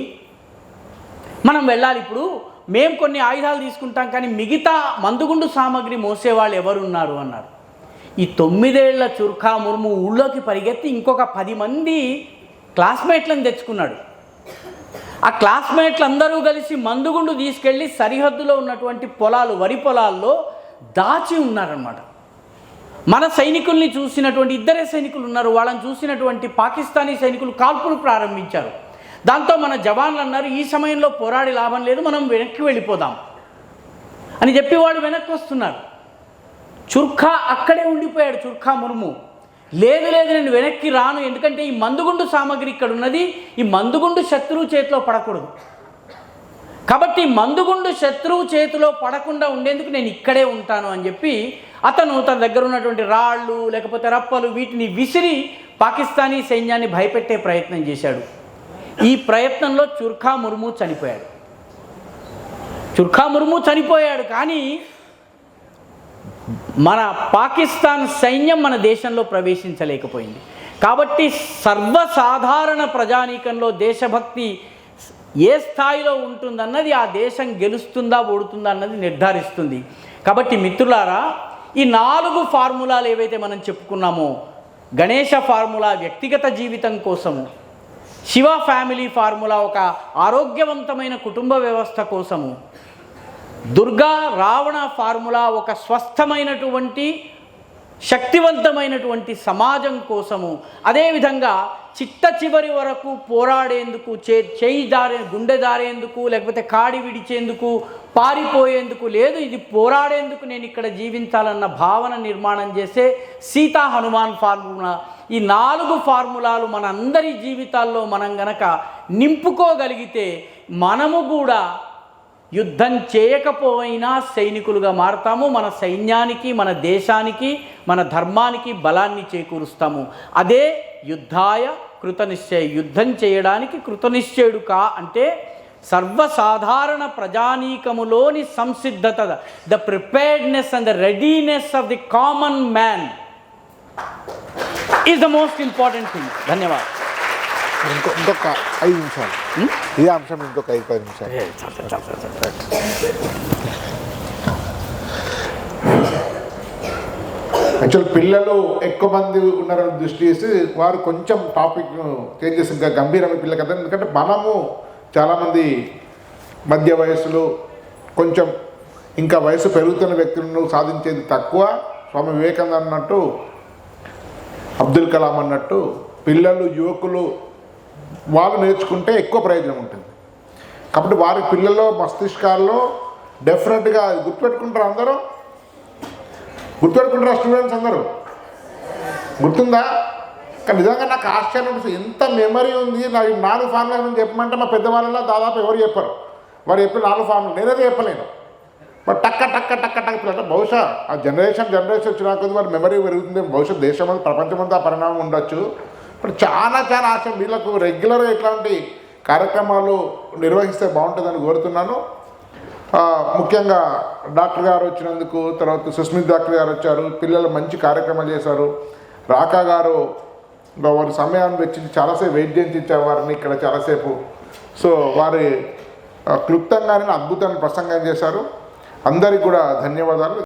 మనం వెళ్ళాలి. ఇప్పుడు మేము కొన్ని ఆయుధాలు తీసుకుంటాం కానీ మిగతా మందుగుండు సామాగ్రి మోసేవాళ్ళు ఎవరున్నారు అన్నారు. ఈ 9 ఏళ్ల చుర్ఖా ముర్ము ఊళ్ళోకి పరిగెత్తి ఇంకొక 10 మంది క్లాస్మేట్లను తెచ్చుకున్నాడు. ఆ క్లాస్మేట్లు అందరూ కలిసి మందుగుండు తీసుకెళ్ళి సరిహద్దులో ఉన్నటువంటి వరి పొలాల్లో దాచి ఉన్నారన్నమాట. మన సైనికుల్ని చూసినటువంటి 2 సైనికులు ఉన్నారు, వాళ్ళని చూసినటువంటి పాకిస్తానీ సైనికులు కాల్పులు ప్రారంభించారు. దాంతో మన జవాన్లు అన్నారు, ఈ సమయంలో పోరాడి లాభం లేదు, మనం వెనక్కి వెళ్ళిపోదాం అని చెప్పి వాళ్ళు వెనక్కి వస్తున్నారు. చుర్ఖా అక్కడే ఉండిపోయాడు. చుర్ఖా ముర్ము లేదు నేను వెనక్కి రాను, ఎందుకంటే ఈ మందుగుండు సామాగ్రి ఇక్కడ ఉన్నది, ఈ మందుగుండు శత్రువు చేతిలో పడకూడదు, కాబట్టి మందుగుండు శత్రువు చేతిలో పడకుండా ఉండేందుకు నేను ఇక్కడే ఉంటాను అని చెప్పి అతను తన దగ్గర ఉన్నటువంటి రాళ్ళు లేకపోతే రప్పలు వీటిని విసిరి పాకిస్తానీ సైన్యాన్ని భయపెట్టే ప్రయత్నం చేశాడు. ఈ ప్రయత్నంలో చుర్ఖా ముర్ము చనిపోయాడు. కానీ మన పాకిస్తాన్ సైన్యం మన దేశంలో ప్రవేశించలేకపోయింది. కాబట్టి సర్వసాధారణ ప్రజానీకంలో దేశభక్తి ఏ స్థాయిలో ఉంటుందన్నది ఆ దేశం గెలుస్తుందా ఓడుతుందా అన్నది నిర్ధారిస్తుంది. కాబట్టి మిత్రులారా, ఈ 4 ఫార్ములాలు ఏవైతే మనం చెప్పుకున్నామో, గణేశ ఫార్ములా వ్యక్తిగత జీవితం కోసము, శివ ఫ్యామిలీ ఫార్ములా ఒక ఆరోగ్యవంతమైన కుటుంబ వ్యవస్థ కోసము, దుర్గా రావణ ఫార్ములా ఒక స్వస్థమైనటువంటి శక్తివంతమైనటువంటి సమాజం కోసము, అదేవిధంగా చిట్ట చివరి వరకు పోరాడేందుకు, గుండె దారేందుకు, లేకపోతే కాడి విడిచేందుకు, పారిపోయేందుకు లేదు, ఇది పోరాడేందుకు నేను ఇక్కడ జీవించాలన్న భావన నిర్మాణం చేసే సీతా హనుమాన్ ఫార్ములా. ఈ 4 ఫార్ములాలు మన అందరి జీవితాల్లో మనం గనక నింపుకోగలిగితే మనము కూడా యుద్ధం చేయకపోయినా సైనికులుగా మారతాము, మన సైన్యానికి, మన దేశానికి, మన ధర్మానికి బలాన్ని చేకూరుస్తాము. అదే యుద్ధాయ కృతనిశ్చయ. యుద్ధం చేయడానికి కృతనిశ్చయుడు అంటే సర్వసాధారణ ప్రజానీకములోని సంసిద్ధత, the preparedness and the readiness of the common man is the most important thing. ధన్యవాదాలు. ఇంకొక 5 నిమిషాలు ఈ అంశం, ఇంకొక 5-10 నిమిషాలు. యాక్చువల్ పిల్లలు ఎక్కువ మంది ఉన్నారని దృష్టి చేసి వారు కొంచెం టాపిక్ చేంజ్ చేసి ఇంకా గంభీరమైన పిల్లలు కదా. ఎందుకంటే మనము చాలామంది మధ్య వయస్సులో కొంచెం ఇంకా వయసు పెరుగుతున్న వ్యక్తులను సాధించేది తక్కువ. స్వామి వివేకానంద అన్నట్టు, అబ్దుల్ కలాం అన్నట్టు పిల్లలు యువకులు వాళ్ళు నేర్చుకుంటే ఎక్కువ ప్రయోజనం ఉంటుంది. కాబట్టి వారి పిల్లల్లో మస్తిష్కాల్లో డెఫినెట్గా గుర్తుపెట్టుకుంటారు అందరూ, గుర్తుపెట్టుకుంటారా స్టూడెంట్స్ అందరూ? గుర్తుందా? కానీ నిజంగా నాకు ఆశ్చర్యం అనిపిస్తుంది, ఎంత మెమరీ ఉంది. నాకు 4 ఫార్ములా గురించి చెప్పమంటే మా పెద్దవాళ్ళలో దాదాపు ఎవరు చెప్పరు. వారు చెప్పిన 4 ఫార్ములా నేనైతే చెప్పలేను. బట్ టక్క టక్క టక్క టక్క పిల్లలు బహుశా ఆ జనరేషన్ వచ్చినా కొద్ది వారి మెమరీ పెరుగుతుంది. బహుశా దేశం ప్రపంచమంతా పరిణామం ఉండొచ్చు. బట్ చాలా ఆశ వీళ్ళకు రెగ్యులర్గా ఇట్లాంటి కార్యక్రమాలు నిర్వహిస్తే బాగుంటుందని కోరుతున్నాను. ముఖ్యంగా డాక్టర్ గారు వచ్చినందుకు, తర్వాత సుస్మిత్ డాక్టర్ గారు వచ్చారు, పిల్లలు మంచి కార్యక్రమాలు చేశారు. రాకా గారు వారి సమయాన్ని వెచ్చించి చాలాసేపు వెయిట్ చేయించి ఇచ్చారు వారిని ఇక్కడ చాలాసేపు. సో వారి క్లుప్తంగానే అద్భుతాన్ని ప్రసంగం చేశారు. అందరికీ కూడా ధన్యవాదాలు.